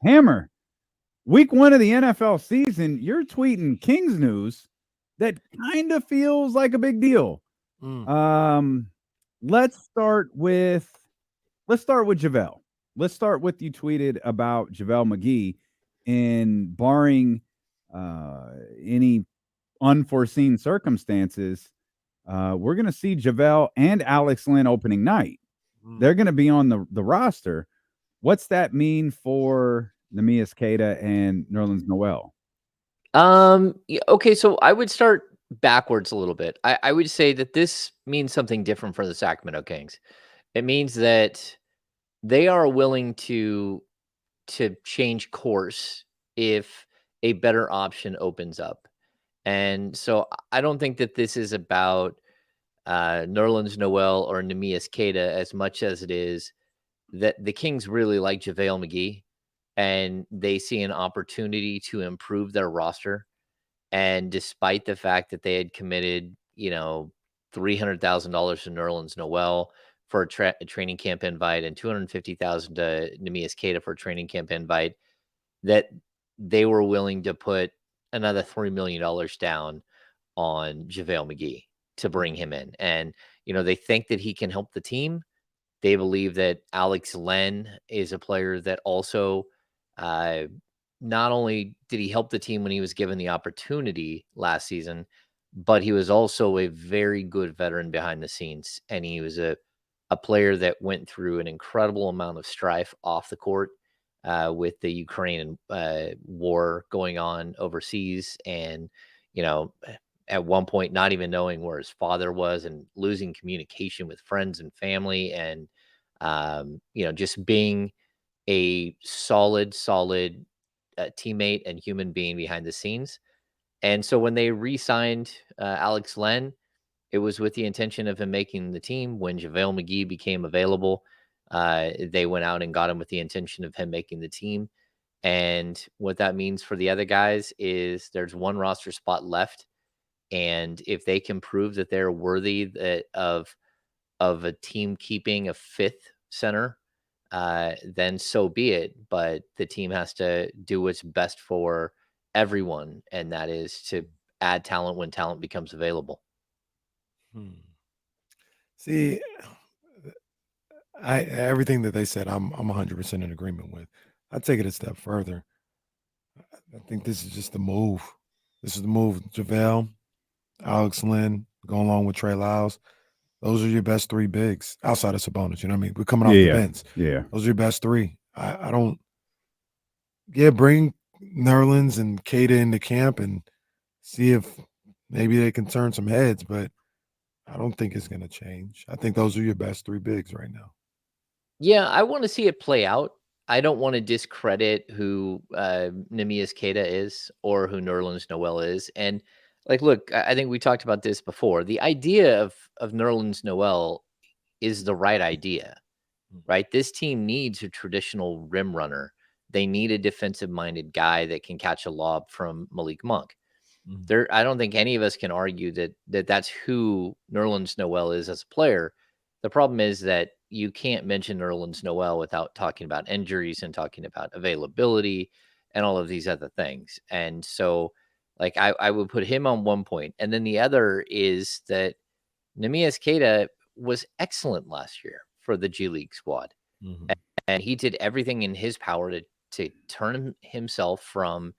Hammer, week 1 of the NFL season, you're tweeting Kings news that kind of feels like a big deal. Mm. Um, let's start with Javale. Let's start with you tweeted about Javale McGee, and barring any unforeseen circumstances, we're going to see Javale and Alex Lynn opening night. Mm. They're going to be on the roster. What's that mean for Nemias Queta and Nerlens Noel? Okay, so I would start backwards a little bit. I would say that this means something different for the Sacramento Kings. It means that they are willing to change course if a better option opens up. And so I don't think that this is about Nerlens Noel or Nemias Queta as much as it is that the Kings really like JaVale McGee and they see an opportunity to improve their roster. And despite the fact that they had committed, $300,000 to Nerlens Noel for a training camp invite and 250,000 to Nemias Queta for a training camp invite, that they were willing to put another $3 million down on JaVale McGee to bring him in. And, they think that he can help the team. They believe that Alex Len is a player that also, uh, not only did he help the team when he was given the opportunity last season, but he was also a very good veteran behind the scenes. And he was a player that went through an incredible amount of strife off the court with the Ukraine war going on overseas. And, you know, at one point, not even knowing where his father was and losing communication with friends and family. And, just being a solid teammate and human being behind the scenes. And so when they re-signed Alex Len, it was with the intention of him making the team. When JaVale McGee became available, they went out and got him with the intention of him making the team. And what that means for the other guys is there's one roster spot left. And if they can prove that they're worthy of a team keeping a fifth center, then so be it. But the team has to do what's best for everyone, and that is to add talent when talent becomes available. Hmm. See, everything that they said, I'm 100% in agreement with. I take it a step further. I think this is just the move. This is the move. JaVale, Alex Lynn, going along with Trey Lyles. Those are your best three bigs outside of Sabonis. You know what I mean? We're coming off the Yeah, bench. yeah. Those are your best three. I don't. Yeah, bring Nerlens and Kata into camp and see if maybe they can turn some heads. But I don't think it's going to change. I think those are your best three bigs right now. Yeah, I want to see it play out. I don't want to discredit who Nemias Queta is or who Nerlens Noel is. And look, I think we talked about this before. The idea of Nerlens Noel is the right idea, right? This team needs a traditional rim runner. They need a defensive minded guy that can catch a lob from Malik Monk. Mhm. I don't think any of us can argue that that's who Nerlens Noel is as a player. The problem is that you can't mention Nerlens Noel without talking about injuries and talking about availability and all of these other things. And so, I would put him on one point, and then the other is that Nemias Queta was excellent last year for the G League squad, Mhm. and he did everything in his power to turn himself from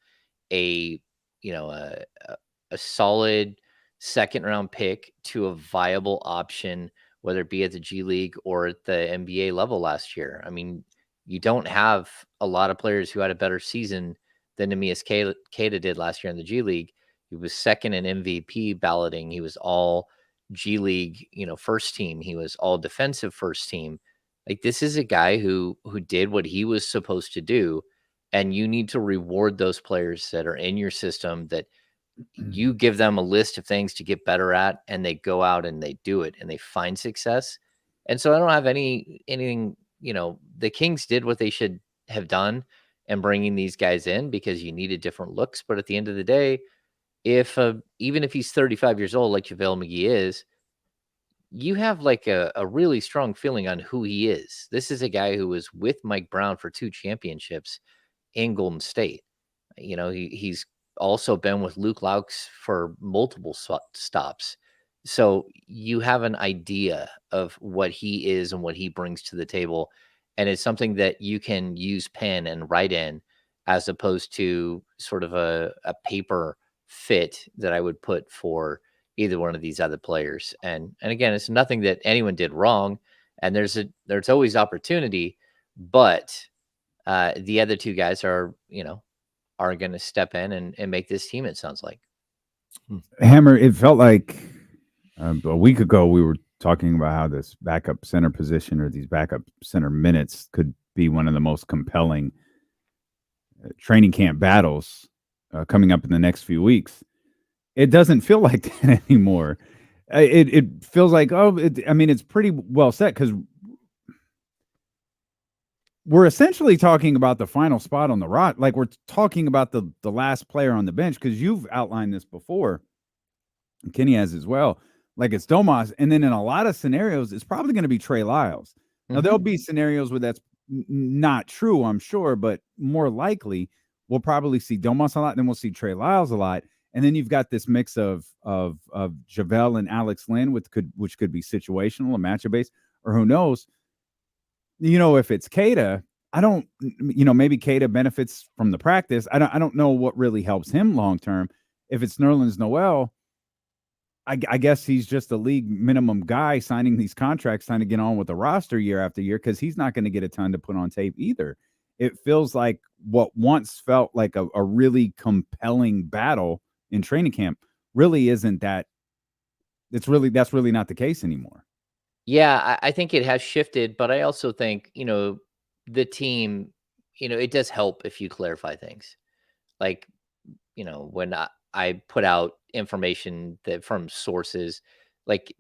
a you know a solid second round pick to a viable option, whether it be at the G League or at the NBA level last year. I mean, you don't have a lot of players who had a better season than Nemias Queta did last year in the G League. He was second in MVP balloting. He was all G League, first team. He was all defensive first team. Like, this is a guy who did what he was supposed to do, and you need to reward those players that are in your system, that you give them a list of things to get better at, and they go out and they do it and they find success. And so I don't have anything, the Kings did what they should have done and bringing these guys in because you needed different looks. But at the end of the day, if even if he's 35 years old, like JaVale McGee is, you have like a really strong feeling on who he is. This is a guy who was with Mike Brown for 2 championships. in Golden State. He's also been with Luke Laux for multiple stops. So you have an idea of what he is and what he brings to the table. And it's something that you can use pen and write in, as opposed to sort of a paper fit that I would put for either one of these other players. And again, it's nothing that anyone did wrong. And there's always opportunity, but the other two guys are going to step in and make this team, it sounds like. Hammer, it felt like a week ago we were talking about how this backup center position or these backup center minutes could be one of the most compelling training camp battles coming up in the next few weeks. It doesn't feel like that anymore. It feels like, it's pretty well set, because we're essentially talking about the final spot on the roster. Like, we're talking about the last player on the bench, because you've outlined this before. Kenny has as well. Like, it's Domas, and then in a lot of scenarios, it's probably going to be Trey Lyles. Now, there'll be scenarios where that's not true, I'm sure, but more likely, we'll probably see Domas a lot, then we'll see Trey Lyles a lot, and then you've got this mix of Javale and Alex Len, which could be situational and matchup based, or who knows. If it's Keita, I don't. Maybe Keita benefits from the practice. I don't know what really helps him long term. If it's Nerlens Noel, I guess he's just a league minimum guy signing these contracts, trying to get on with the roster year after year, because he's not going to get a ton to put on tape either. It feels like what once felt like a really compelling battle in training camp really isn't that. That's really not the case anymore. Yeah, I think it has shifted, but I also think, the team, it does help if you clarify things. Like, when I put out information that from sources, like,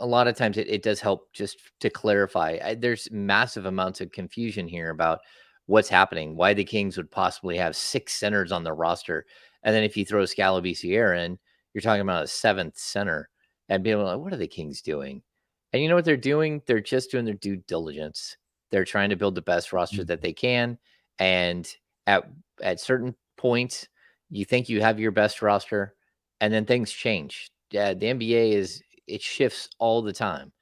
a lot of times it does help just to clarify. There's massive amounts of confusion here about what's happening, why the Kings would possibly have 6 centers on their roster. And then if you throw Scalabisiere in, you're talking about a 7th center, and being like, what are the Kings doing? And you know what they're doing? They're just doing their due diligence. They're trying to build the best roster that they can. And at certain points, you think you have your best roster, and then things change. Yeah, the NBA it shifts all the time,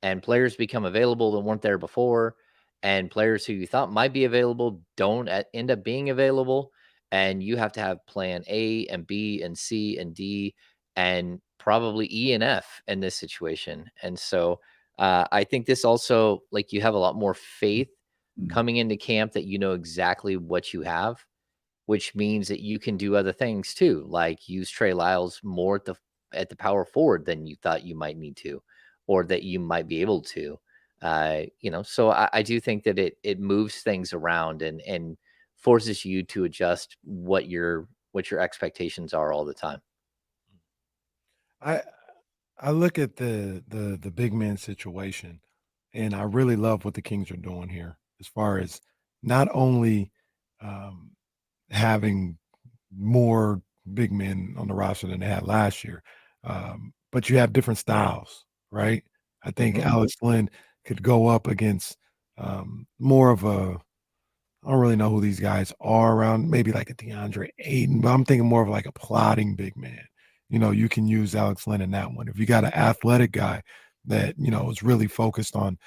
and players become available that weren't there before, and players who you thought might be available don't end up being available, and you have to have plan A and B and C and D and probably E and F in this situation. And so I think this also, like, you have a lot more faith coming into camp that you know exactly what you have, which means that you can do other things too, like use Trey Lyles more at the power forward than you thought you might need to, or that you might be able to. So I do think that it moves things around and forces you to adjust what your expectations are all the time. I I look at the big man situation, and I really love what the Kings are doing here, as far as not only um, having more big men on the roster than they had last year, but you have different styles, right? I think Alex Len could go up against more of a, I don't really know who these guys are around, maybe like a DeAndre Ayton, but I'm thinking more of like a plotting big man. You can use Alex Len in that one. If you got an athletic guy that, is really focused on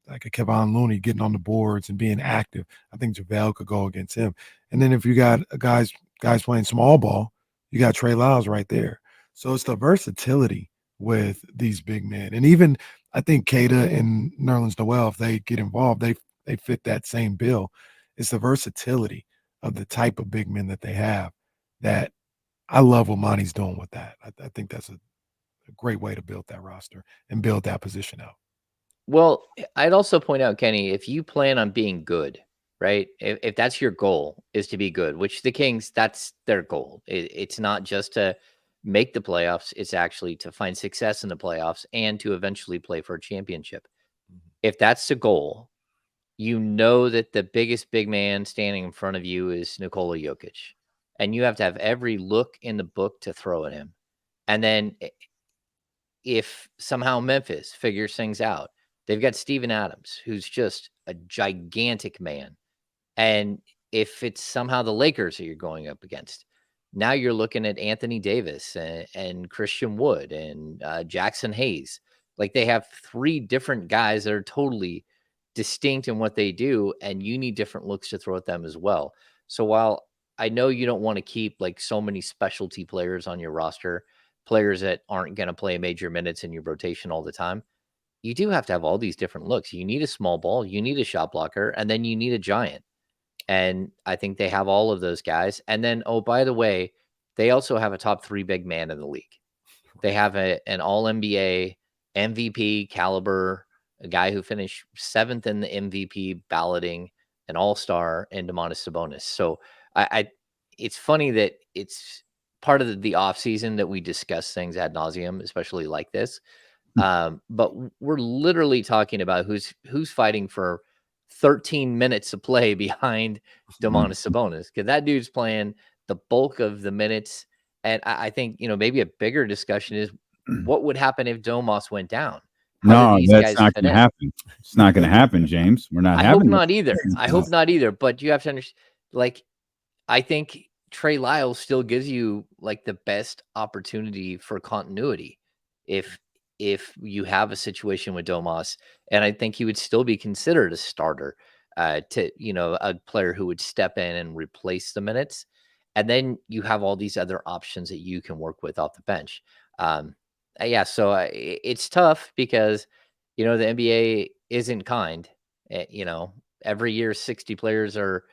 like a Kevon Looney getting on the boards and being active, I think JaVale could go against him. And then if you got guys playing small ball, you got Trey Lyles right there. So it's the versatility with these big men. And even I think Keita and Nerlens Noel, if they get involved, they fit that same bill. It's the versatility of the type of big men that they have that I love what Monty's doing with that. I think that's a great way to build that roster and build that position out. Well, I'd also point out, Kenny, if you plan on being good, right? If that's your goal, is to be good, which the Kings, that's their goal. It's not just to make the playoffs, it's actually to find success in the playoffs and to eventually play for a championship. If that's the goal, you know that the biggest big man standing in front of you is Nikola Jokic. And you have to have every look in the book to throw at him. And then if somehow Memphis figures things out, they've got Steven Adams, who's just a gigantic man. And if it's somehow the Lakers that you're going up against, now you're looking at Anthony Davis and Christian Wood and Jackson Hayes. Like, they have 3 different guys that are totally distinct in what they do, and you need different looks to throw at them as well. So while I know you don't want to keep like so many specialty players on your roster, players that aren't going to play major minutes in your rotation all the time, you do have to have all these different looks. You need a small ball, you need a shot blocker, and then you need a giant. And I think they have all of those guys. And then, oh, by the way, they also have a top 3 big man in the league. They have an all NBA MVP caliber, a guy who finished 7th in the MVP balloting, an all-star, and Domantas Sabonis. So it's funny that it's part of the off season that we discuss things ad nauseum, especially like this. But we're literally talking about who's fighting for 13 minutes of play behind Domantas Sabonis, because that dude's playing the bulk of the minutes. And I think, maybe a bigger discussion is what would happen if Domas went down? No, that's not going to happen. It's not going to happen, James. We're not I having hope not either. I hope not either. But you have to understand, like, I think Trey Lyles still gives you like the best opportunity for continuity if you have a situation with Domas, and I think he would still be considered a starter, to a player who would step in and replace the minutes, and then you have all these other options that you can work with off the bench. Yeah, so it's tough because the NBA isn't kind. Every year 60 players are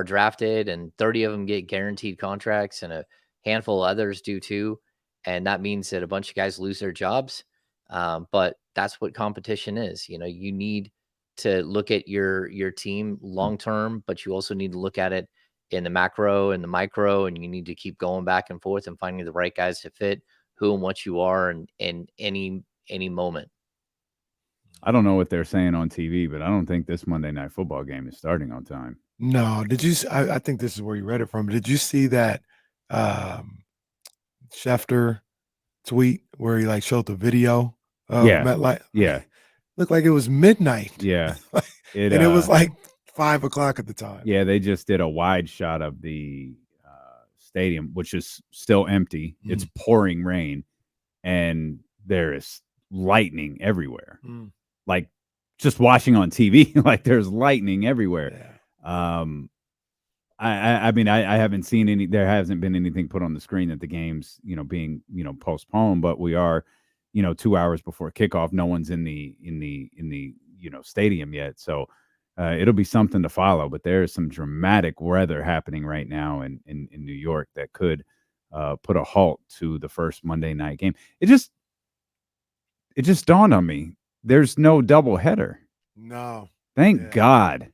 drafted, and 30 of them get guaranteed contracts, and a handful of others do too. And that means that a bunch of guys lose their jobs. But that's what competition is. You need to look at your team long term, but you also need to look at it in the macro and the micro, and you need to keep going back and forth and finding the right guys to fit who and what you are in any moment. I don't know what they're saying on TV, but I don't think this Monday Night Football game is starting on time. No, did you? I think this is where you read it from. Did you see that Schefter tweet where he like showed the video of MetLife? Yeah, looked like it was midnight. Yeah, and it was like 5 o'clock at the time. Yeah, they just did a wide shot of the stadium, which is still empty. It's pouring rain, and there is lightning everywhere. Like just watching on TV, like there's lightning everywhere. Yeah. I mean, I haven't seen any. There hasn't been anything put on the screen that the game's being postponed, but we are 2 hours before kickoff. No one's in the stadium yet, so it'll be something to follow. But there is some dramatic weather happening right now in New York that could put a halt to the first Monday night game. It just dawned on me. There's no doubleheader. No. Thank God.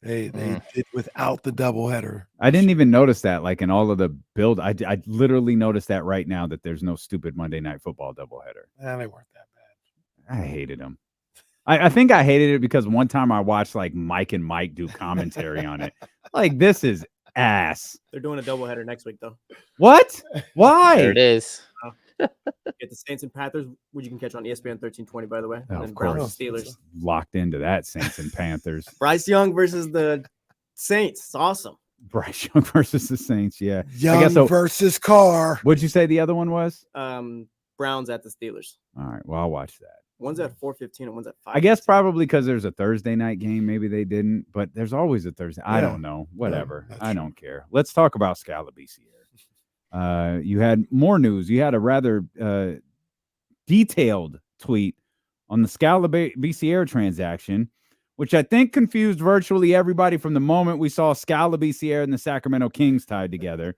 They did without the doubleheader. I didn't even notice that. Like in all of the build, I literally noticed that right now that there's no stupid Monday Night Football doubleheader. They weren't that bad. I hated them. I think I hated it because one time I watched like Mike and Mike do commentary on it. Like, this is ass. They're doing a doubleheader next week, though. What? Why? There it is. Get the Saints and Panthers, which you can catch on ESPN 1320, by the way. Oh, and of Browns course. Steelers. Locked into that, Saints and Panthers. Bryce Young versus the Saints. It's awesome. Bryce Young versus the Saints, yeah. Young versus Carr. What'd you say the other one was? Browns at the Steelers. All right, well, I'll watch that. One's at 4:15 and one's at 5. I guess probably because there's a Thursday night game. Maybe they didn't, but there's always a Thursday. I don't know. Whatever. I don't care. Let's talk about Scalabisiere. You had more news. You had a rather detailed tweet on the Scalabisiere transaction, which I think confused virtually everybody from the moment we saw Scalabisiere and the Sacramento Kings tied together.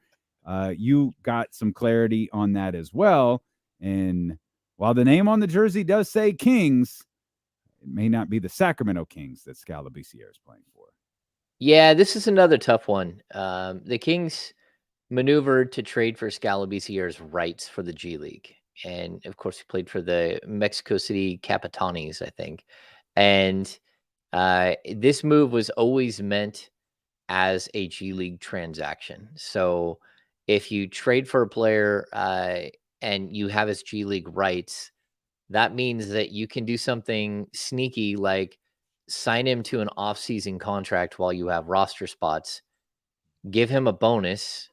You got some clarity on that as well. And while the name on the jersey does say Kings, it may not be the Sacramento Kings that Scalabisiere is playing for. Yeah, this is another tough one. The Kings maneuvered to trade for Scalabisiere's rights for the G League. And, of course, he played for the Mexico City Capitanes, I think. And this move was always meant as a G League transaction. So if you trade for a player and you have his G League rights, that means that you can do something sneaky like sign him to an off-season contract while you have roster spots give him a bonus,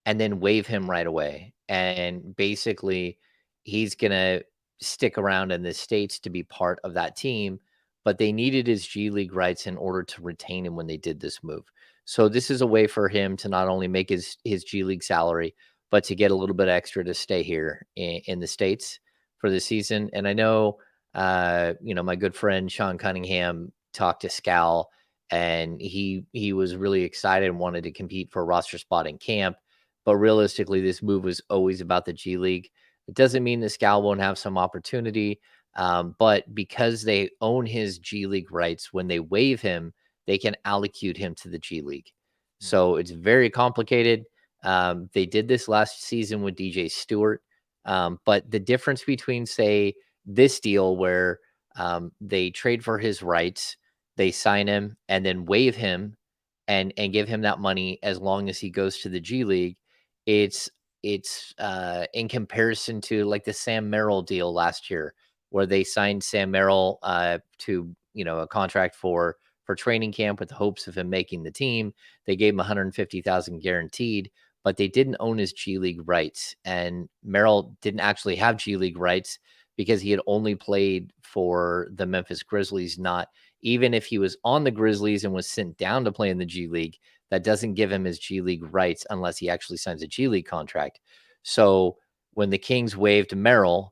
and then waive him right away. And basically, he's going to stick around in the States to be part of that team. But they needed his G League rights in order to retain him when they did this move. So this is a way for him to not only make his G League salary, but to get a little bit extra to stay here in the States for the season. And I know, my good friend Sean Cunningham talked to Scal, and he was really excited and wanted to compete for a roster spot in camp. But realistically, this move was always about the G League. It doesn't mean the Scal won't have some opportunity, but because they own his G League rights, when they waive him, they can allocate him to the G League. So it's very complicated. They did this last season with DJ Stewart. But the difference between, say, this deal where they trade for his rights, they sign him and then waive him and give him that money as long as he goes to the G League, it's in comparison to like the Sam Merrill deal last year, where they signed Sam Merrill to a contract for training camp with the hopes of him making the team. They gave him 150,000 guaranteed, but they didn't own his G League rights, and Merrill didn't actually have G League rights because he had only played for the Memphis Grizzlies. Not even if he was on the Grizzlies and was sent down to play in the G League, that doesn't give him his G League rights unless he actually signs a G League contract. So when the Kings waived Merrill,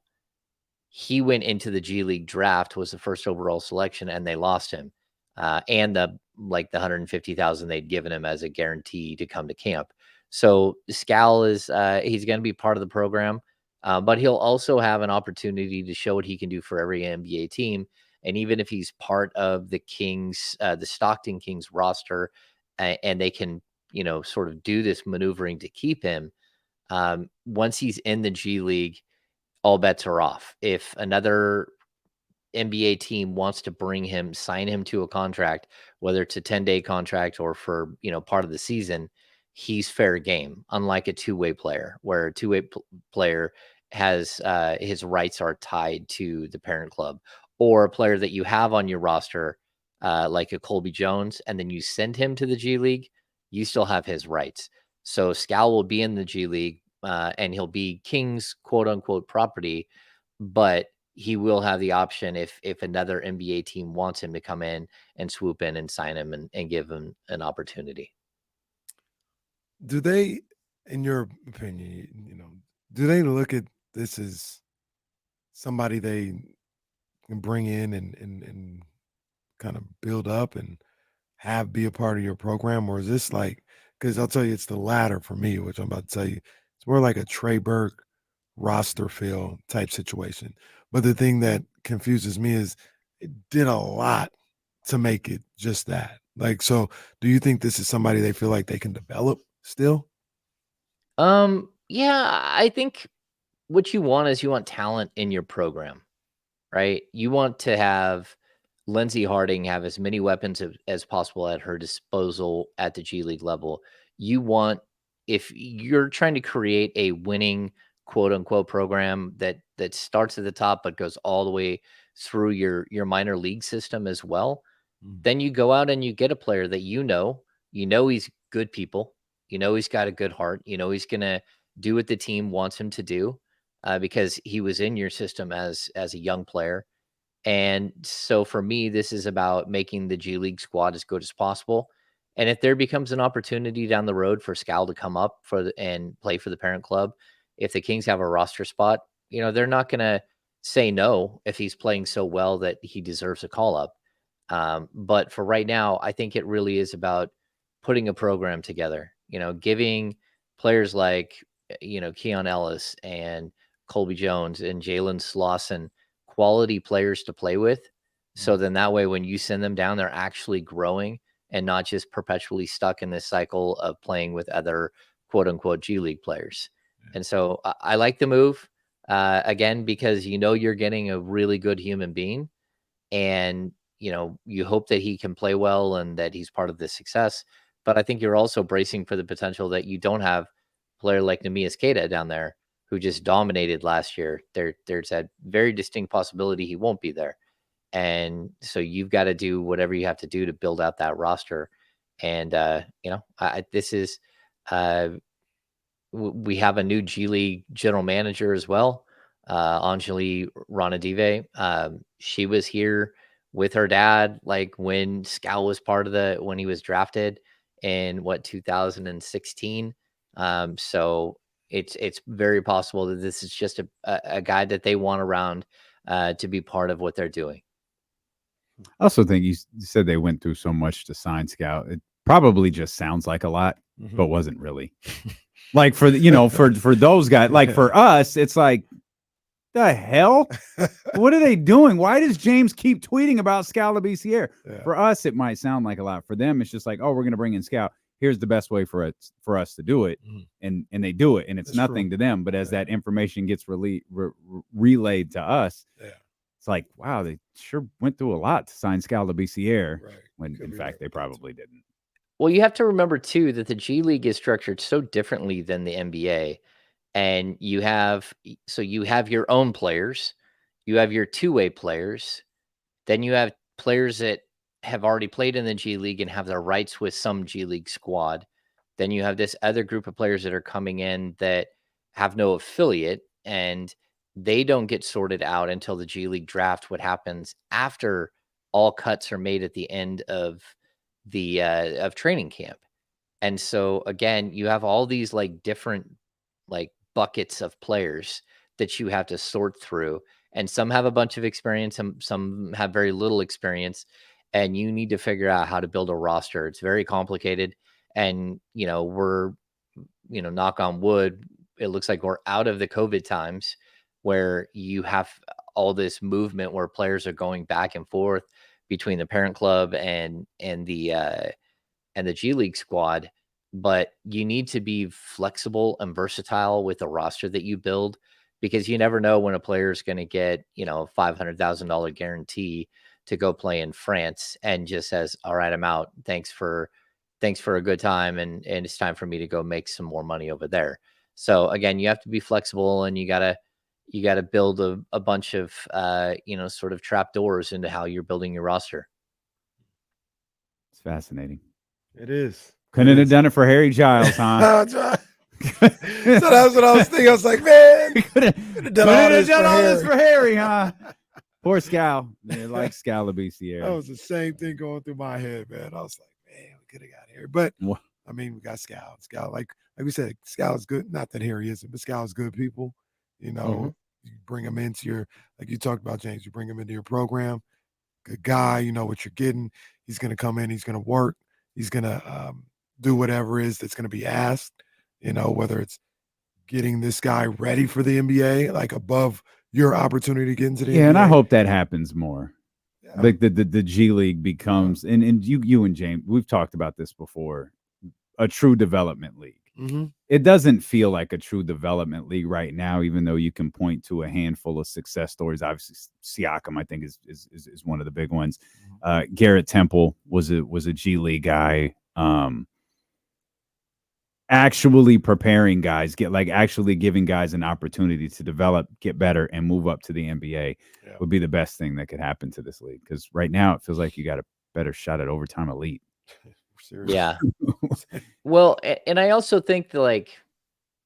he went into the G League draft, was the first overall selection, and they lost him. And the 150,000 they'd given him as a guarantee to come to camp. So Scal is he's going to be part of the program, but he'll also have an opportunity to show what he can do for every NBA team. And even if he's part of the Kings, the Stockton Kings roster, and they can sort of do this maneuvering to keep him, once he's in the G League, all bets are off. If another NBA team wants to bring him, sign him to a contract, whether it's a 10-day contract or for, part of the season, he's fair game. Unlike a two-way player, where a two-way player has his rights are tied to the parent club, or a player that you have on your roster, like a Colby Jones, and then you send him to the G League, you still have his rights. So Scal will be in the G League, and he'll be King's quote unquote property, but he will have the option if another NBA team wants him to come in and swoop in and sign him and give him an opportunity. Do they, in your opinion, do they look at this as somebody they can bring in and kind of build up and have be a part of your program? Or is this like, because I'll tell you, it's the latter for me, which I'm about to tell you. It's more like a Trey Burke roster fill type situation. But the thing that confuses me is it did a lot to make it just that. Like, so do you think this is somebody they feel like they can develop still? Yeah, I think what you want is you want talent in your program, right? You want to have Lindsey Harding have as many weapons as possible at her disposal at the G League level. You want, if you're trying to create a winning quote unquote program that starts at the top but goes all the way through your minor league system as well, then you go out and you get a player that he's good people, he's got a good heart, he's gonna do what the team wants him to do, because he was in your system as a young player. And so for me, this is about making the G League squad as good as possible. And if there becomes an opportunity down the road for Scal to come up and play for the parent club, if the Kings have a roster spot, they're not going to say no if he's playing so well that he deserves a call up. But for right now, I think it really is about putting a program together, giving players like, Keon Ellis and Colby Jones and Jalen Slauson quality players to play with. So then that way, when you send them down, they're actually growing and not just perpetually stuck in this cycle of playing with other quote unquote G League players. And so I like the move, again, because you're getting a really good human being, and you hope that he can play well and that he's part of the success. But I think you're also bracing for the potential that you don't have a player like Neemias Queta down there who just dominated last year. There's that very distinct possibility he won't be there. And so you've got to do whatever you have to do to build out that roster. And this is we have a new G League general manager as well, Anjali Ranadive. She was here with her dad, like when Scal was part of when he was drafted in 2016. So it's very possible that this is just a guy that they want around to be part of what they're doing. I also think you said they went through so much to sign Scout. It probably just sounds like a lot, but wasn't really. Like for those guys, like for us, it's like, the hell? What are they doing? Why does James keep tweeting about Scalabisiere? Yeah. For us, it might sound like a lot. For them, it's just like, oh, we're going to bring in Scout. Here's the best way for us to do it, and they do it, and it's nothing to them. But as that information gets relayed to us, it's like, wow, they sure went through a lot to sign Scalabisiere, when in fact they probably didn't. Well, you have to remember too that the G League is structured so differently than the NBA. And you have your own players, you have your two-way players, then you have players that have already played in the G League and have their rights with some G League squad. Then you have this other group of players that are coming in that have no affiliate, and they don't get sorted out until the G League draft, what happens after all cuts are made at the end of the of training camp. And so again, you have all these like different like buckets of players that you have to sort through, and some have a bunch of experience, some have very little experience, and you need to figure out how to build a roster. It's very complicated, and we're knock on wood, it looks like we're out of the COVID times where you have all this movement where players are going back and forth between the parent club and the G League squad. But you need to be flexible and versatile with the roster that you build, because you never know when a player is going to get, $500,000 guarantee to go play in France and just says, all right, I'm out. Thanks for a good time. And it's time for me to go make some more money over there. So again, you have to be flexible, and you gotta build a bunch of, sort of trap doors into how you're building your roster. It's fascinating. It is. Couldn't have done it for Harry Giles, huh? So that's what I was thinking. I was like, man, could have done all this for Harry, huh? Poor Scal. Yeah, like Scalabisiere. That was the same thing going through my head, man. I was like, man, we could have got Harry. But, I mean, we got Scal. Scal, like we said, Scal is good. Not that Harry isn't, but Scal is good people. You bring him into your, like you talked about, James, you bring him into your program. Good guy. You know what you're getting. He's going to come in. He's going to work. He's going to do whatever it is that's going to be asked, whether it's getting this guy ready for the NBA, like above your opportunity to get into the NBA. Yeah, and I hope that happens more. Yeah. Like the G League becomes, and you and James, we've talked about this before, a true development league. It doesn't feel like a true development league right now, even though you can point to a handful of success stories. Obviously, Siakam, I think, is one of the big ones. Garrett Temple was a G League guy. Actually preparing guys, actually giving guys an opportunity to develop, get better, and move up to the NBA would be the best thing that could happen to this league. Because right now it feels like you got a better shot at overtime elite. Yeah. Well, and I also think that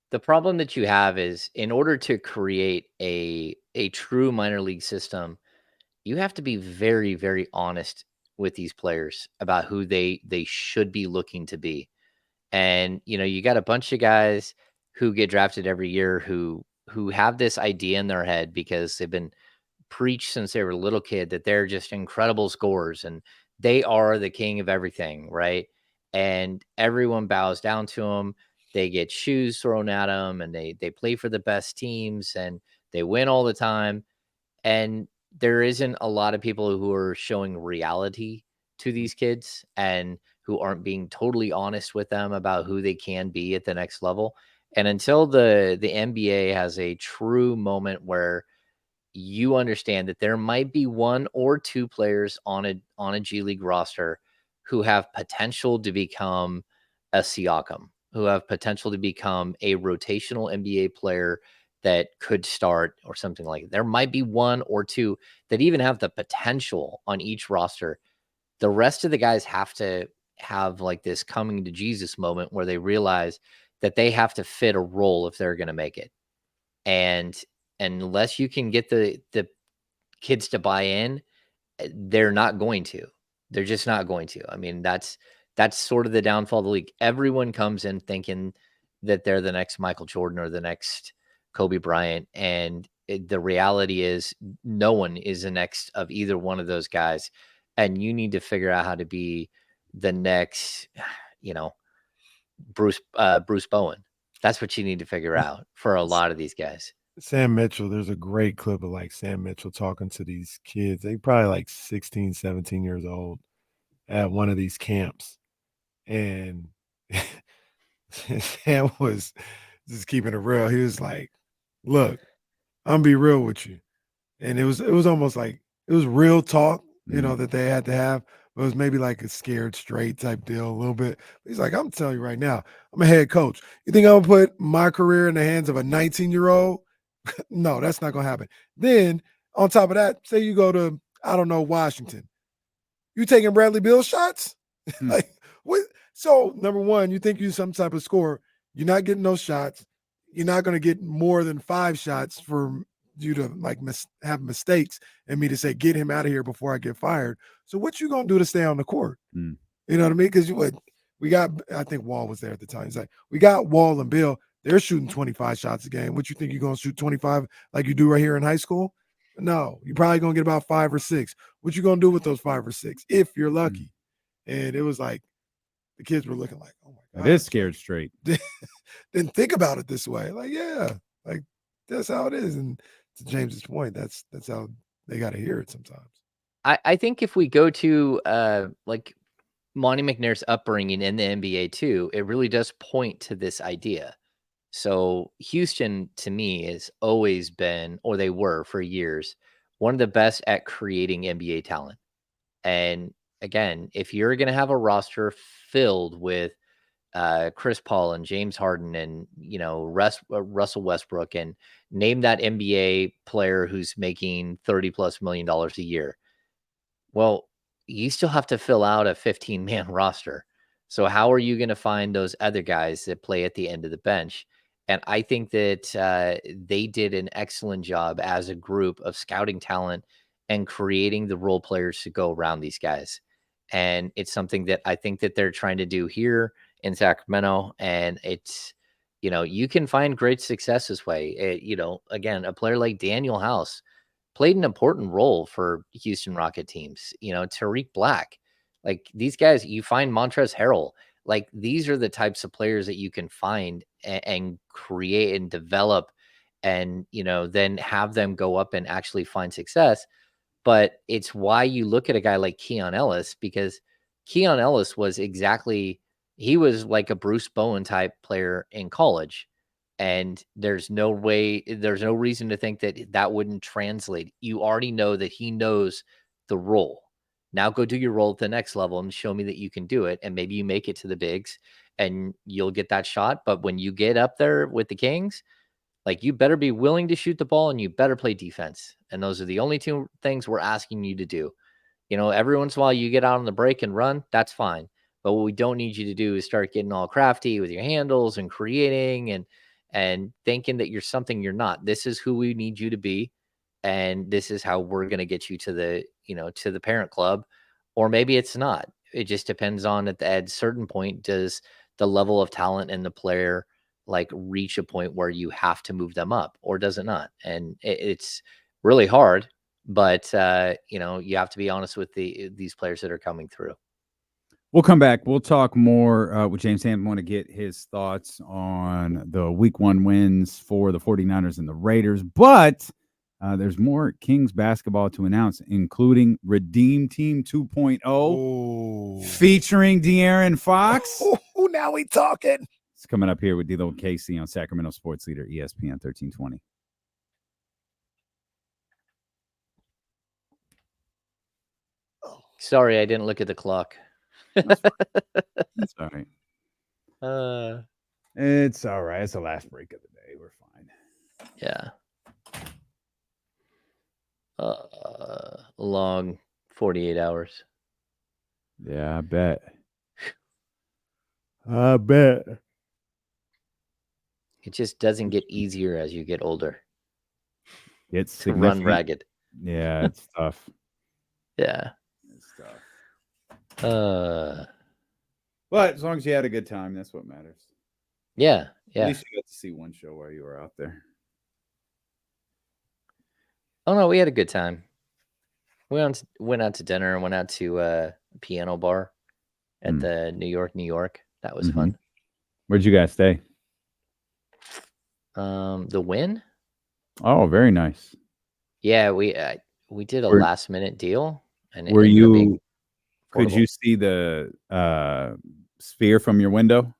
the problem that you have is, in order to create a true minor league system, you have to be very, very honest with these players about who they should be looking to be. And, you got a bunch of guys who get drafted every year who have this idea in their head because they've been preached since they were a little kid that they're just incredible scorers and they are the king of everything, right? And everyone bows down to them. They get shoes thrown at them, and they play for the best teams, and they win all the time. And there isn't a lot of people who are showing reality to these kids and who aren't being totally honest with them about who they can be at the next level. And until the NBA has a true moment where you understand that there might be one or two players on a G League roster who have potential to become a Siakam, who have potential to become a rotational NBA player that could start or something like that. There might be one or two that even have the potential on each roster. The rest of the guys have to have like this coming to Jesus moment where they realize that they have to fit a role if they're going to make it. And unless you can get the kids to buy in, they're not going to. They're just not going to. I mean, that's sort of the downfall of the league. Everyone comes in thinking that they're the next Michael Jordan or the next Kobe Bryant, and the reality is no one is the next of either one of those guys, and you need to figure out how to be the next, Bruce Bowen. That's what you need to figure out for a lot of these guys. Sam Mitchell, there's a great clip of like Sam Mitchell talking to these kids. They probably like 16, 17 years old at one of these camps. And Sam was just keeping it real. He was like, look, I'm gonna be real with you. And it was almost like it was real talk, that they had to have. But it was maybe like a scared straight type deal a little bit. He's like, I'm telling you right now, I'm a head coach. You think I'm gonna put my career in the hands of a 19-year-old? No, that's not gonna happen. Then on top of that, say you go to, I don't know, Washington. You taking Bradley Beal shots? Like what? So number one, you think you're some type of scorer. You're not getting those shots. You're not going to get more than 5 shots for you to like have mistakes and me to say, get him out of here before I get fired. So what you going to do to stay on the court? You know what I mean? Because we got, I think Wall was there at the time. He's like, we got Wall and Bill. They're shooting 25 shots a game. What you think you're going to shoot 25 like you do right here in high school? No, you're probably going to get about 5 or 6. What you going to do with those 5 or 6 if you're lucky? And it was like the kids were looking like, oh my God. It is scared straight. Didn't think about it this way. Like, yeah, like that's how it is. And to James's point, that's how they got to hear it sometimes. I think if we go to like Monty McNair's upbringing in the NBA too, it really does point to this idea. So Houston, to me, has always been, or they were for years, one of the best at creating NBA talent. And again, if you're going to have a roster filled with Chris Paul and James Harden and Russell Westbrook, and name that NBA player who's making $30+ million a year, well, you still have to fill out a 15-man roster. So how are you going to find those other guys that play at the end of the bench? And I think that they did an excellent job as a group of scouting talent and creating the role players to go around these guys. And it's something that I think that they're trying to do here in Sacramento. And it's, you can find great success this way. Again, a player like Daniel House played an important role for Houston Rocket teams. Tariq Black, like these guys, you find Montrezl Harrell. Like these are the types of players that you can find and create and develop and, then have them go up and actually find success. But it's why you look at a guy like Keon Ellis, because Keon Ellis he was like a Bruce Bowen type player in college. And there's no reason to think that wouldn't translate. You already know that he knows the role. Now go do your role at the next level and show me that you can do it. And maybe you make it to the bigs and you'll get that shot. But when you get up there with the Kings, like you better be willing to shoot the ball and you better play defense. And those are the only 2 things we're asking you to do. Every once in a while you get out on the break and run, that's fine. But what we don't need you to do is start getting all crafty with your handles and creating and thinking that you're something you're not. This is who we need you to be. And this is how we're going to get you to the parent club. Or maybe it's not. It just depends on at a certain point, does the level of talent in the player like reach a point where you have to move them up, or does it not? And it's really hard, but you have to be honest with these players that are coming through. We'll come back. We'll talk more with James Hammond. I want to get his thoughts on the week 1 wins for the 49ers and the Raiders. But there's more Kings basketball to announce, including Redeem Team 2.0 featuring De'Aaron Fox. Oh, now we talking. It's coming up here with D'Lo and Casey on Sacramento Sports Leader, ESPN 1320. Sorry, I didn't look at the clock. That's all right. It's all right. It's the last break of the day. We're fine. Yeah. Long 48 hours. Yeah, I bet. I bet. It just doesn't get easier as you get older It's to run significant. ragged. Yeah, it's tough. Yeah. It's tough. But as long as you had a good time, that's what matters. Yeah. At Yeah. least you got to see one show while you were out there. Oh no, we had a good time. We went out to dinner and went out to a piano bar at the New York. That was fun. Where'd you guys stay? The Win. Oh, very nice. Yeah, we did a last minute deal, and Were it ended up being you? Could you see the sphere from your window?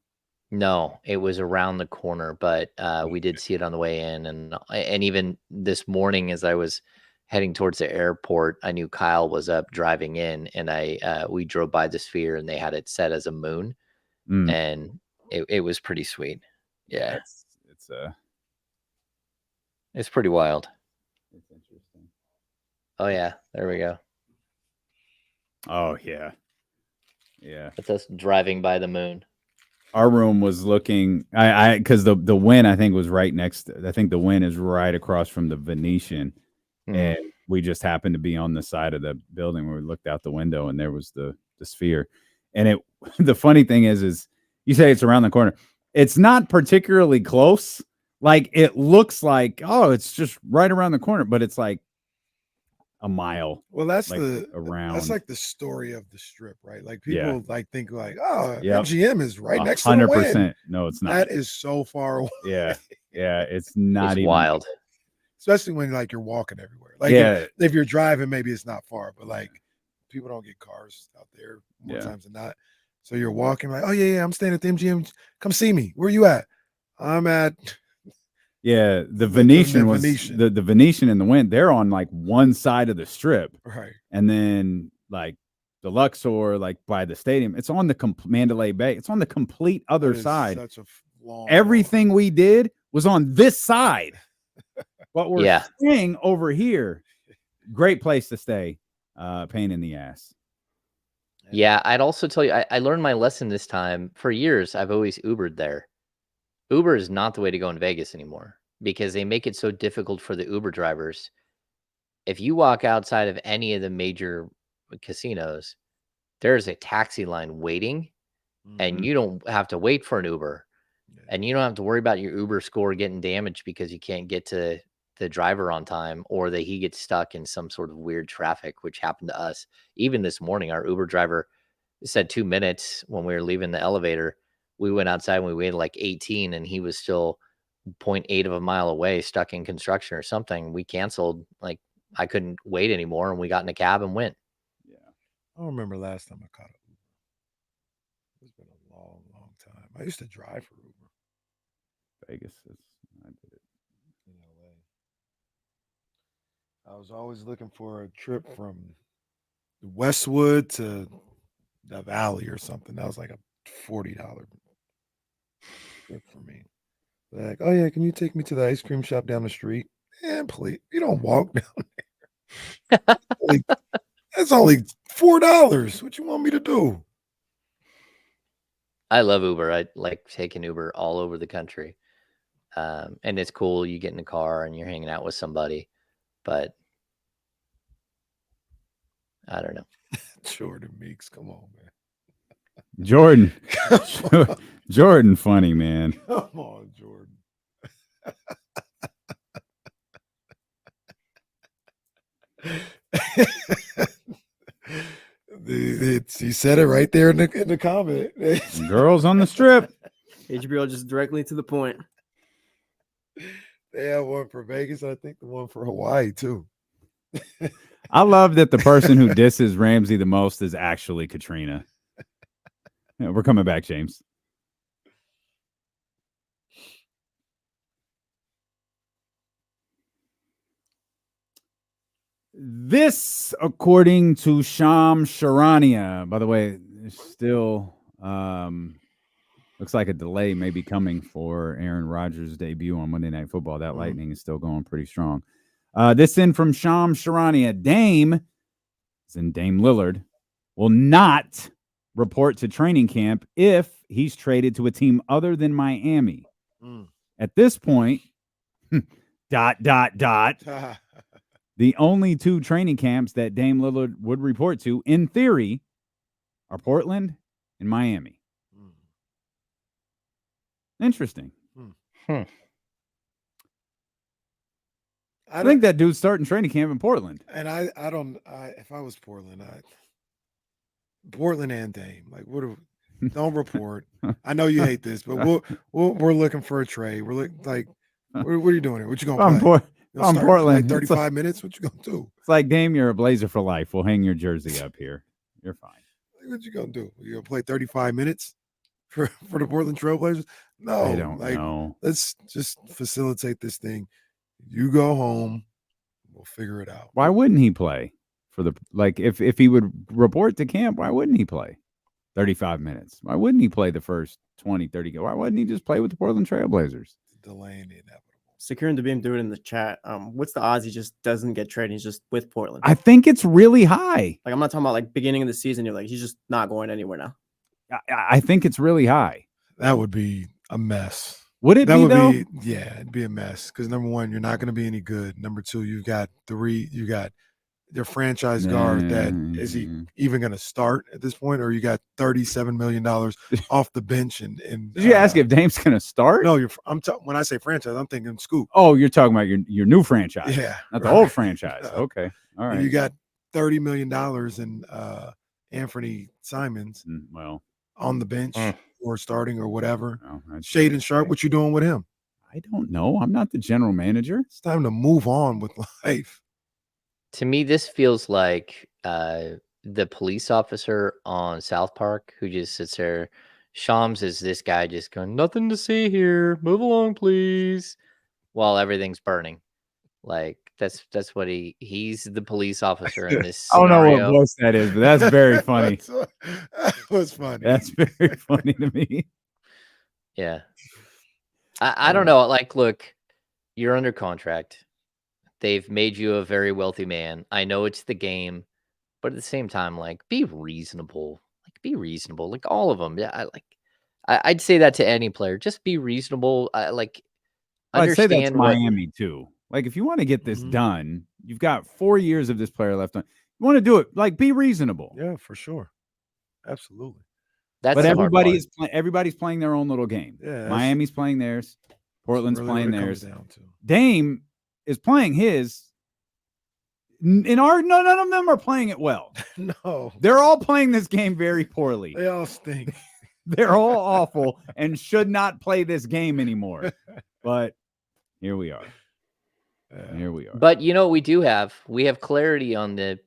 No, it was around the corner, but we did see it on the way in, and even this morning as I was heading towards the airport, I knew Kyle was up driving in, and we drove by the sphere, and they had it set as a moon, and it was pretty sweet. Yeah, it's pretty wild. It's interesting. Oh yeah, there we go. Oh yeah, yeah. That's us driving by the moon. Our room was looking, because the Win I think was right next. I think the Win is right across from the Venetian, and we just happened to be on the side of the building where we looked out the window, and there was the sphere. And it, the funny thing is you say it's around the corner. It's not particularly close. Like it looks like, oh, it's just right around the corner, but it's like a mile. Well, that's like that's like the story of the Strip, right? Like people Yeah. like think like, oh, MGM is right next to the 100%. Win. No, it's not. That is so far away. Yeah, yeah, it's not It's even wild. Especially when like you're walking everywhere. Like Yeah. if you're driving, maybe it's not far, but like people don't get cars out there more Yeah. times than not. So you're walking like, oh yeah, I'm staying at the MGM. Come see me. Where you at? I'm at Yeah, the Venetian was Venetian. the Venetian and the Win. They're on like one side of the Strip, right. and then like the Luxor, like by the stadium, it's on the Mandalay Bay. It's on the complete other That is side. Such a long Everything we did was on this side, but we're Yeah. staying over here. Great place to stay. Pain in the ass. Yeah, I'd also tell you, I learned my lesson this time. For years, I've always Ubered there. Uber is not the way to go in Vegas anymore because they make it so difficult for the Uber drivers. If you walk outside of any of the major casinos, there's a taxi line waiting, and you don't have to wait for an Uber, and you don't have to worry about your Uber score getting damaged because you can't get to the driver on time, or that he gets stuck in some sort of weird traffic, which happened to us. Even this morning, our Uber driver said 2 minutes when we were leaving the elevator. We went outside and we waited like 18, and he was still 0.8 of a mile away, stuck in construction or something. We canceled. Like, I couldn't wait anymore, and we got in a cab and went. Yeah, I don't remember last time I caught an Uber. It's been a long, long time. I used to drive for Uber. Vegas. I did it in LA. I was always looking for a trip from Westwood to the Valley or something. That was like a $40 trip for me. They're like, oh yeah, can you take me to the ice cream shop down the street? And please, you don't walk down there. That's only $4. What you want me to do? I love Uber. I like taking Uber all over the country. And it's cool. You get in the car and you're hanging out with somebody, but I don't know. Jordan Meeks, come on, man. Jordan. Jordan, funny, man. Come on, Jordan. He said it right there in the comment. Girls on the Strip. HBO just directly to the point. They have one for Vegas. I think the one for Hawaii too. I love that the person who disses Ramsey the most is actually Katrina. Yeah, we're coming back, James. This, according to Sham Sharania, by the way, still looks like a delay may be coming for Aaron Rodgers' debut on Monday Night Football. That Lightning is still going pretty strong. This in from Sham Sharania. Dame Lillard will not report to training camp if he's traded to a team other than Miami. At this point, ... the only 2 training camps that Dame Lillard would report to, in theory, are Portland and Miami. Interesting. I think that dude's starting training camp in Portland. And I don't. If I was Portland, Portland and Dame, like, don't report. I know you hate this, but we're looking for a trade. We're like, what are you doing here? What you gonna play? I'm Portland. 35 minutes. What you gonna do? It's like, Dame, you're a Blazer for life. We'll hang your jersey up here. You're fine. What you gonna do? You gonna play 35 minutes for the Portland Trailblazers? No, I don't know. Let's just facilitate this thing. You go home. We'll figure it out. Why wouldn't he play for the if he would report to camp? Why wouldn't he play 35 minutes? Why wouldn't he play the first 20, 30? Why wouldn't he just play with the Portland Trailblazers? Delaying the inevitable. Securing the beam, do it in the chat. What's the odds he just doesn't get traded? He's just with Portland. I think it's really high. Like, I'm not talking about like beginning of the season. You're like, he's just not going anywhere now. I think it's really high. That would be a mess. Would it be though? Yeah, it'd be a mess. Because number one, you're not going to be any good. Number two, you got their franchise guard that is he even going to start at this point, or you got $37 million off the bench. And did you ask if Dame's going to start? No, when I say franchise, I'm thinking Scoop. Oh, you're talking about your new franchise, yeah, not the old franchise. Okay, all right. And you got $30 million in Anthony Simons, on the bench or starting or whatever. Shaden Sharp, what you doing with him? I don't know. I'm not the general manager. It's time to move on with life. To me, this feels like the police officer on South Park who just sits there. Shams is this guy just going, nothing to see here. Move along, please. While everything's burning. Like, that's what he's the police officer in this scenario. I don't know what voice that is, but that's very funny. That was funny. That's very funny to me. Yeah. I don't know. Like, look, you're under contract. They've made you a very wealthy man. I know it's the game, but at the same time, like, be reasonable. Like, be reasonable. Like, all of them. Yeah, I'd say that to any player. Just be reasonable. Understand I'd say that's Miami too. Like, if you want to get this done, you've got 4 years of this player left on. You want to do it, like, be reasonable. Yeah, for sure. Absolutely. But everybody's playing their own little game. Yeah, Miami's playing theirs. Portland's really playing what it theirs. comes down to. Dame is playing his. None of them are playing it well. No. They're all playing this game very poorly. They all stink. They're all awful and should not play this game anymore. But here we are. Here we are. But you know what we do have? We have clarity on the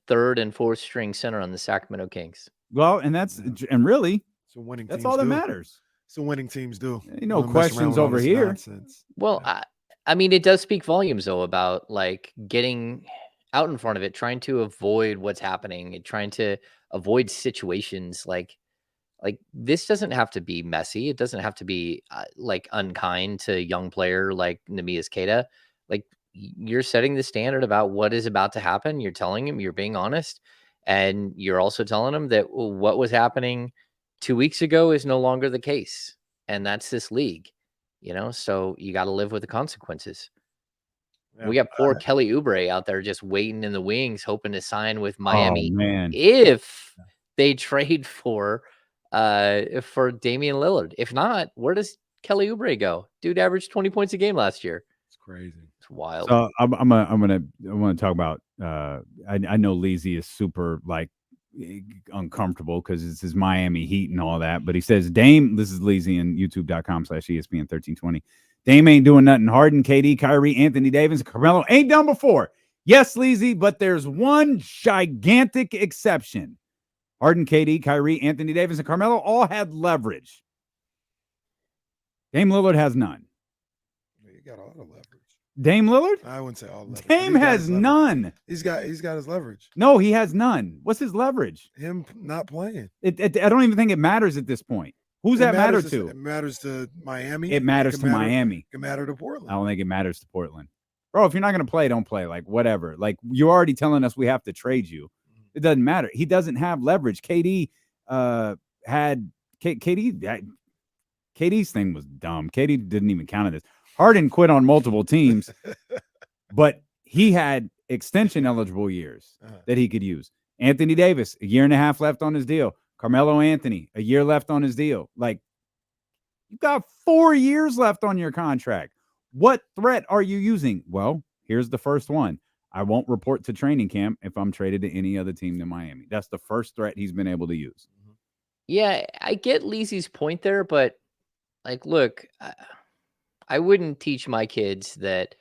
third and fourth string center on the Sacramento Kings. Well, and really, so winning. That's all that matters. So winning teams do. No questions over here. Nonsense. Well, I mean, it does speak volumes though about like getting out in front of it, trying to avoid what's happening, and trying to avoid situations like this doesn't have to be messy. It doesn't have to be like unkind to a young player like Neemias Queta. Like, you're setting the standard about what is about to happen. You're telling him, you're being honest, and you're also telling him that what was happening 2 weeks ago is no longer the case. And that's this league, so you got to live with the consequences. Yeah, we got poor Kelly Oubre out there just waiting in the wings, hoping to sign with Miami. Oh, man. If they trade for Damian Lillard. If not, where does Kelly Oubre go? Dude averaged 20 points a game last year. It's crazy. It's wild. So I want to talk about. I know Leezy is super like uncomfortable because it's his Miami Heat and all that, but he says Dame. This is Leezy and YouTube.com/ESPN1320. Dame ain't doing nothing. Harden, KD, Kyrie, Anthony Davis, and Carmelo ain't done before. Yes, Leezy, but there's one gigantic exception. Harden, KD, Kyrie, Anthony Davis, and Carmelo all had leverage. Dame Lillard has none. You got all the leverage. Dame Lillard? I wouldn't say all leverage. Dame has none. He's got his leverage. No, he has none. What's his leverage? Him not playing. I don't even think it matters at this point. Who's that matter to? It matters to Miami. It matters to Miami. It can matter to Portland. I don't think it matters to Portland. Bro, if you're not going to play, don't play. Like, whatever. Like, you're already telling us we have to trade you. It doesn't matter. He doesn't have leverage. KD had KD's thing was dumb. KD didn't even count on this. Harden quit on multiple teams, but he had extension eligible years that he could use. Anthony Davis, 1.5 years left on his deal. Carmelo Anthony, 1 year left on his deal. Like, you got 4 years left on your contract. What threat are you using? Well, here's the first one. I won't report to training camp if I'm traded to any other team than Miami. That's the first threat he's been able to use. Yeah, I get Lizzy's point there, but like, look, I wouldn't teach my kids that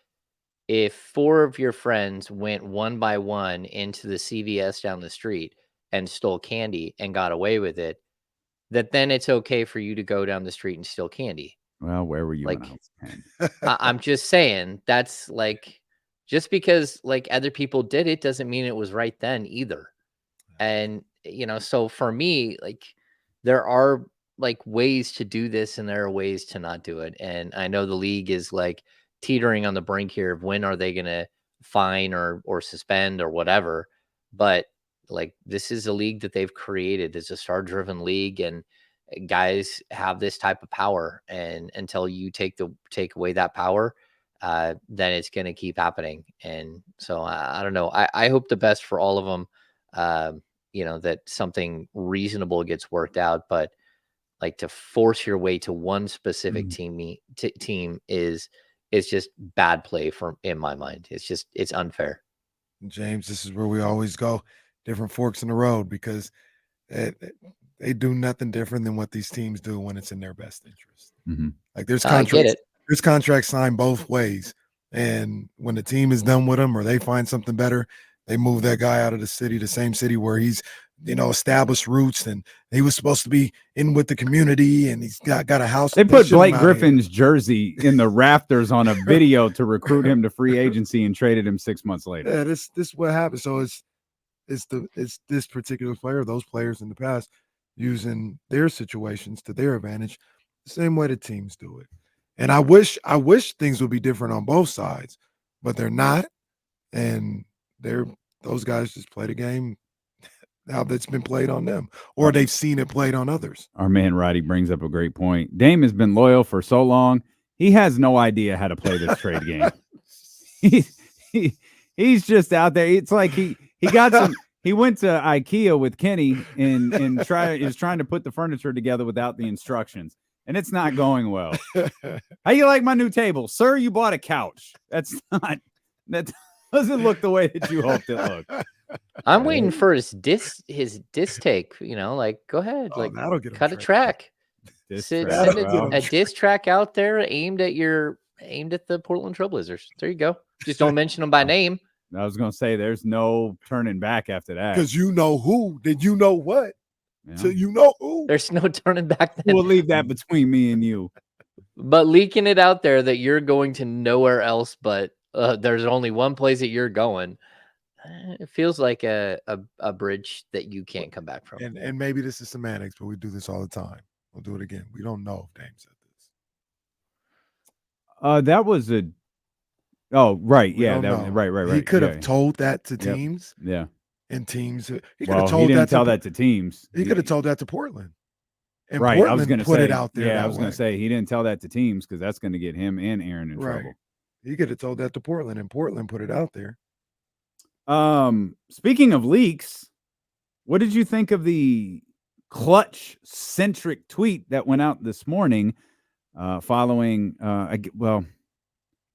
if 4 of your friends went one by one into the CVS down the street and stole candy and got away with it, that then it's okay for you to go down the street and steal candy. Well, where were you when Like, I was 10? I'm just saying that's like, just because like other people did it doesn't mean it was right then either. And, so for me, like, there are like ways to do this and there are ways to not do it. And I know the league is like teetering on the brink here of when are they going to fine or suspend or whatever. But like, this is a league that they've created. It's a star driven league, and guys have this type of power. And until you take away that power, then it's going to keep happening. And so I don't know. I hope the best for all of them. That something reasonable gets worked out, but like to force your way to one specific team is just bad play in my mind. It's unfair. James, this is where we always go, different forks in the road, because they do nothing different than what these teams do when it's in their best interest. Like there's contracts signed both ways, and when the team is done with them or they find something better, they move that guy out of the same city where he's, established roots, and he was supposed to be in with the community, and he's got a house. They put Blake Griffin's jersey in the rafters on a video to recruit him to free agency and traded him 6 months later. Yeah, this is what happened. So it's this particular player, those players in the past, using their situations to their advantage, the same way the teams do it. And I wish things would be different on both sides, but they're not. And those guys just play the game now that's been played on them, or they've seen it played on others. Our man Roddy brings up a great point. Dame has been loyal for so long, he has no idea how to play this trade game. He's just out there. It's like he got some. He went to IKEA with Kenny and is trying to put the furniture together without the instructions, and it's not going well. How you like my new table, sir? You bought a couch. That doesn't look the way that you hoped it looked. I'm waiting for his disc take. Like, go ahead, like cut a track. Send a diss track out there aimed at the Portland Trailblazers. There you go. Just don't mention them by name. I was gonna say there's no turning back after that. Because you know who, then you know what. Yeah. So you know who. There's no turning back. Then. We'll leave that between me and you. But leaking it out there that you're going to nowhere else, but there's only one place that you're going. It feels like a bridge that you can't come back from. And maybe this is semantics, but we do this all the time. We'll do it again. We don't know if Dame said this. That was a. Oh, right. Yeah. Right. He could have told that to teams. Yeah. And teams. He could have told he didn't tell that to teams. He could have told that to Portland. And Portland I was going to put it out there. Yeah, I was going to say he didn't tell that to teams because that's going to get him and Aaron in trouble. He could have told that to Portland, and Portland put it out there. Speaking of leaks, what did you think of the clutch-centric tweet that went out this morning following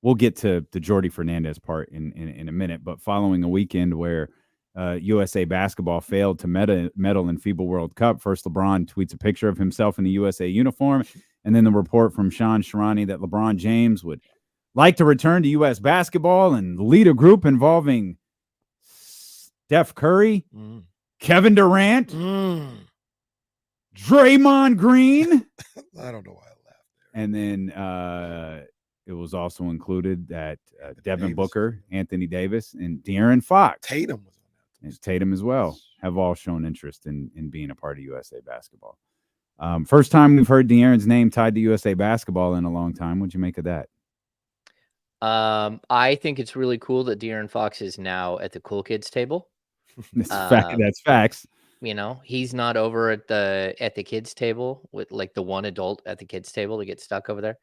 we'll get to the Jordy Fernandez part in a minute, but following a weekend where USA basketball failed to medal in FIBA World Cup, first LeBron tweets a picture of himself in the USA uniform, and then the report from Sean Sharani that LeBron James would like to return to U.S. basketball and lead a group involving Steph Curry, Kevin Durant, Draymond Green. I don't know why I laughed there. And then it was also included that Devin Booker, Anthony Davis, and De'Aaron Fox. Tatum was on that. And Tatum as well have all shown interest in being a part of USA basketball. First time we've heard De'Aaron's name tied to USA basketball in a long time. What'd you make of that? I think it's really cool that De'Aaron Fox is now at the cool kids table. That's facts. he's not over at the kids table with like the one adult at the kids table to get stuck over there.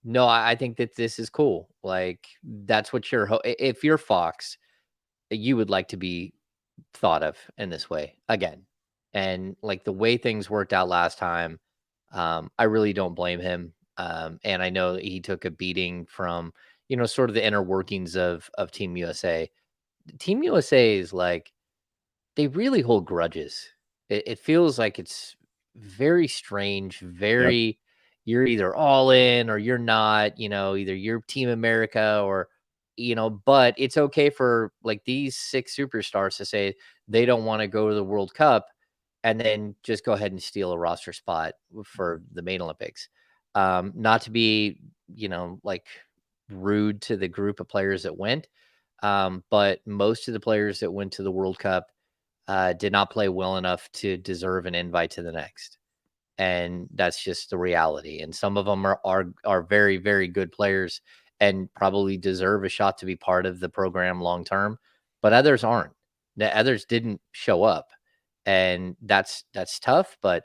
No, I think that this is cool. Like that's what if you're Fox, you would like to be thought of in this way again. And like the way things worked out last time, I really don't blame him. And I know he took a beating from, sort of the inner workings of Team USA. Team USA is like, they really hold grudges. It feels like it's very strange, Yep. very you're either all in or you're not, either you're Team America or but it's okay for like these 6 superstars to say they don't want to go to the World Cup and then just go ahead and steal a roster spot for the main Olympics. Not to be, like rude to the group of players that went, but most of the players that went to the World Cup did not play well enough to deserve an invite to the next. And that's just the reality. And some of them are very, very good players and probably deserve a shot to be part of the program long term, but others aren't. The others didn't show up. And that's tough, but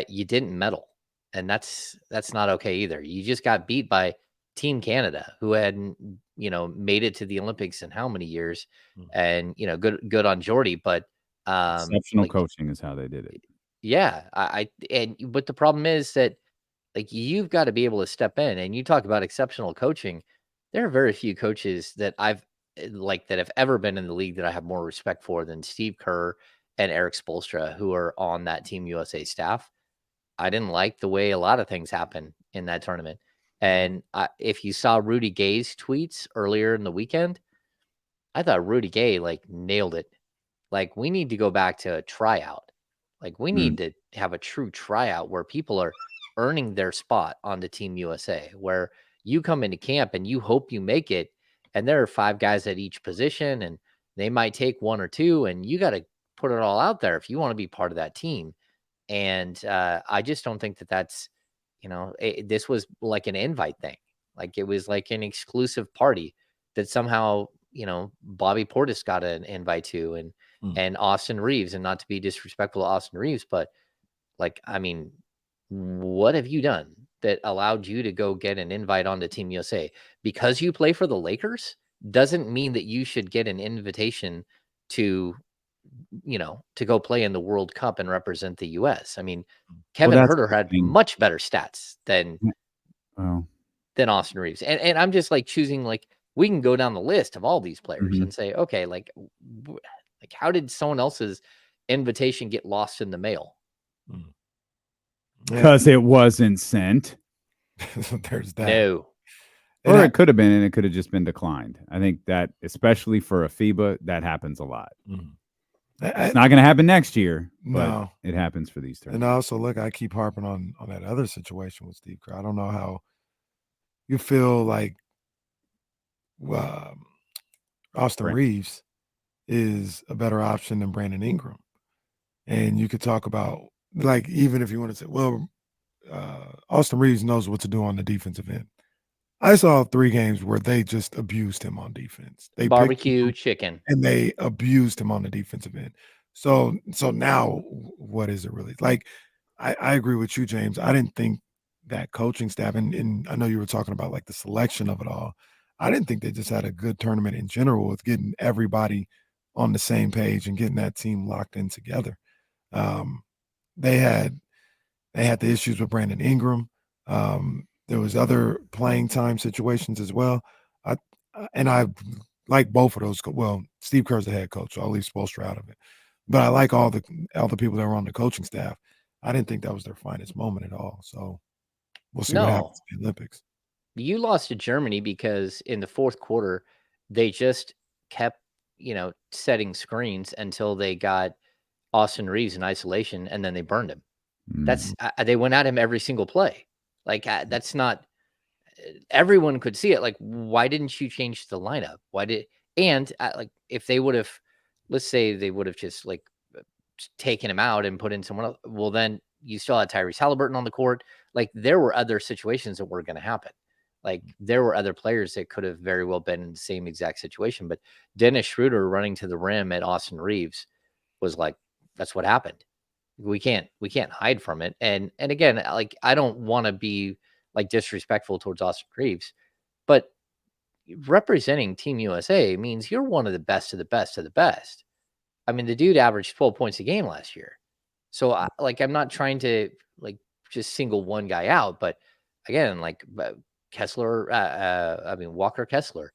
you didn't medal. And that's not okay either. You just got beat by Team Canada, who hadn't, made it to the Olympics in how many years? And good on Jordy, but Exceptional like coaching is how they did it. yeah, but the problem is that like you've got to be able to step in, and you talk about exceptional coaching. There are very few coaches that that have ever been in the league that I have more respect for than Steve Kerr and Eric Spoelstra, who are on that Team USA staff. I didn't like the way a lot of things happened in that tournament. And if you saw Rudy Gay's tweets earlier in the weekend, I thought Rudy Gay like nailed it. Like we need to go back to a tryout. Like we need to have a true tryout where people are earning their spot on the Team USA, where you come into camp and you hope you make it. And there are 5 guys at each position and they might take 1 or 2 and you got to put it all out there if you want to be part of that team. And I just don't think that that's, this was like an invite thing. Like it was like an exclusive party that somehow, Bobby Portis got an invite to and Austin Reeves, and not to be disrespectful to Austin Reeves, but like, I mean, what have you done that allowed you to go get an invite on the Team USA? Because you play for the Lakers doesn't mean that you should get an invitation to to go play in the World Cup and represent the US. I mean, Kevin that's Huerter the had thing. much better stats than Oh. Austin Reeves. And I'm just like choosing like we can go down the list of all these players Mhm. and say, okay, like how did someone else's invitation get lost in the mail? Because it wasn't sent. There's that. No. Or it could have been, and it could have just been declined. I think that, especially for a FIBA, that happens a lot. It's not going to happen next year, but No. it happens for these And tournaments. also, look, I keep harping on that other situation with Steve Kerr. I don't know how you feel like Austin Right. Reeves is a better option than Brandon Ingram. And you could talk about, like, even if you want to say, well, Austin Reeves knows what to do on the defensive end. I saw 3 games where they just abused him on defense. They picked Barbecue him chicken. and they abused him on the defensive end. So now what is it really? Like, I agree with you, James. I didn't think that coaching staff, and I know you were talking about like the selection of it all. I didn't think they just had a good tournament in general with getting everybody on the same page and getting that team locked in together. They had the issues with Brandon Ingram. There was other playing time situations as well. I like both of those. Well, Steve Kerr's the head coach, so I'll leave Spoelstra out of it. But I like all the people that were on the coaching staff. I didn't think that was their finest moment at all. So we'll see what happens in the Olympics. You lost to Germany because in the 4th quarter, they just kept, setting screens until they got Austin Reeves in isolation, and then they burned him. That's they went at him every single play. Like that's not everyone could see it. Like, why didn't you change the lineup? Like if they would have, let's say they would have just like taken him out and put in someone else. Well, then you still had Tyrese Halliburton on the court. Like there were other situations that were going to happen. Like there were other players that could have very well been in the same exact situation. But Dennis Schroeder running to the rim at Austin Reeves, was like, that's what happened. We can't hide from it. And again, like, I don't want to be like disrespectful towards Austin Reeves, but representing Team USA means you're one of the best of the best of the best. I mean, the dude averaged 12 points a game last year. So I'm not trying to like just single one guy out, but again, like Walker Kessler.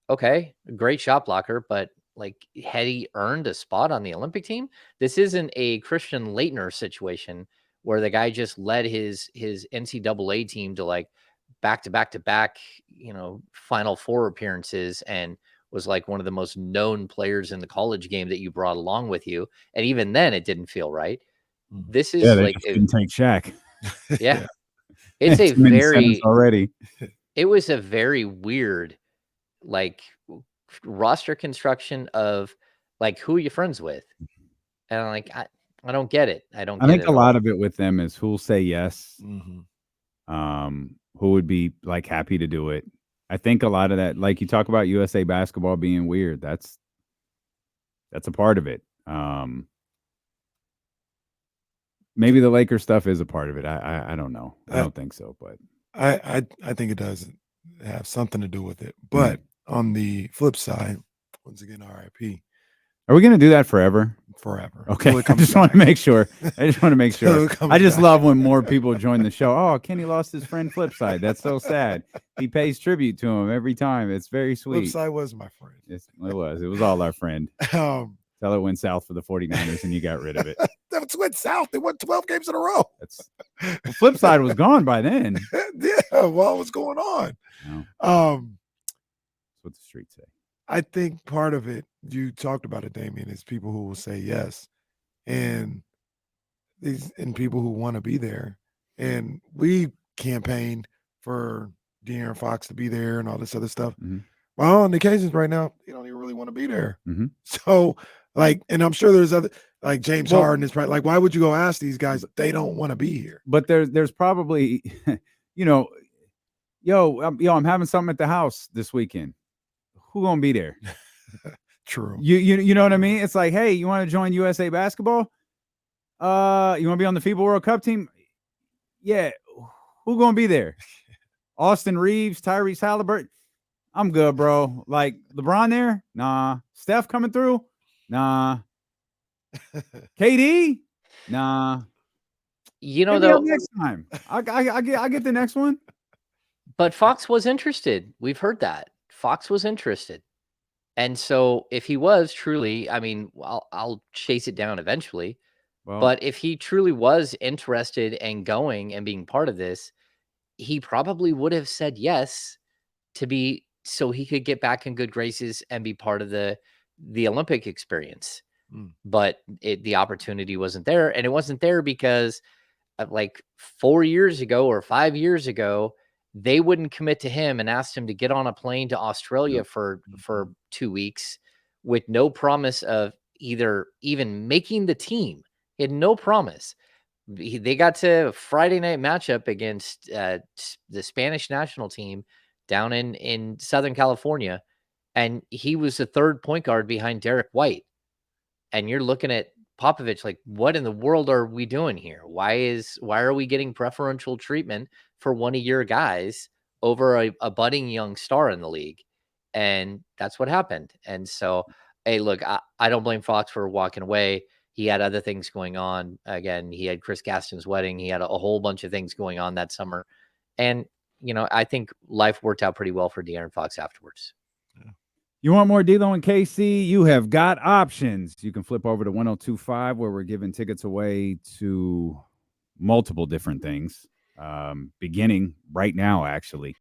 Okay, great shot blocker, but like, had he earned a spot on the Olympic team? This isn't a Christian Laettner situation where the guy just led his NCAA team to like back to back, Final Four appearances and was like one of the most known players in the college game that you brought along with you. And even then, it didn't feel right. This is they like, just couldn't take Shaq. yeah, it's a Too many centers very already. It was a very weird, like, roster construction of like, who are you friends with? And I'm like, I don't get it. I think it a at lot all. of it with them is who'll say yes, who would be like happy to do it. I think a lot of that, like you talk about USA basketball being weird, that's a part of it. Maybe the Lakers stuff is a part of it. I don't know. I don't think so, but I think it does have something to do with it. But on the flip side, once again, RIP. Are we going to do that forever? Forever. Okay. I just want to make sure. I just love when more people join the show. Oh, Kenny lost his friend Flipside. That's so sad. He pays tribute to him every time. It's very sweet. Flipside was my friend. It was all our friend. Tell it went south for the 49ers and you got rid of it. That went south. They won 12 games in a row. Flipside was gone by then. Yeah. What was going on? No. That's what the streets say. I think part of it, you talked about it, Damien, is people who will say yes, and people who want to be there. And we campaigned for De'Aaron Fox to be there and all this other stuff. Well, on the occasions right now, you don't even really want to be there. So, like, and I'm sure there's other, like James Harden is probably like, why would you go ask these guys? They don't want to be here. But there's probably, yo, I'm having something at the house this weekend. Who gonna be there? True. You know what I mean? It's like, hey, you want to join USA basketball? You want to be on the FIBA World Cup team? Yeah. Who gonna be there? Austin Reeves, Tyrese Halliburton. I'm good, bro. Like LeBron there? Nah. Steph coming through? Nah. KD? Nah. Though, next time. I get the next one. But Fox was interested. We've heard that. Fox was interested. And so if he was truly, I mean, I'll chase it down eventually. Well, but if he truly was interested and going and being part of this, he probably would have said yes so he could get back in good graces and be part of the Olympic experience. But the opportunity wasn't there. And it wasn't there because like 4 years ago or 5 years ago, they wouldn't commit to him and asked him to get on a plane to Australia for 2 weeks with no promise of either even making the team. He had no promise. They got to Friday night matchup against the Spanish national team down in Southern California, and he was the third point guard behind Derek White. And you're looking at Popovich like, what in the world are we doing here? Why are we getting preferential treatment for one of your guys over a budding young star in the league? And that's what happened. And so, hey, look, I don't blame Fox for walking away. He had other things going on. Again, he had Chris Gaston's wedding. He had a whole bunch of things going on that summer. And, I think life worked out pretty well for De'Aaron Fox afterwards. Yeah. You want more D'Lo and KC? You have got options. You can flip over to 1025 where we're giving tickets away to multiple different things, beginning right now, actually.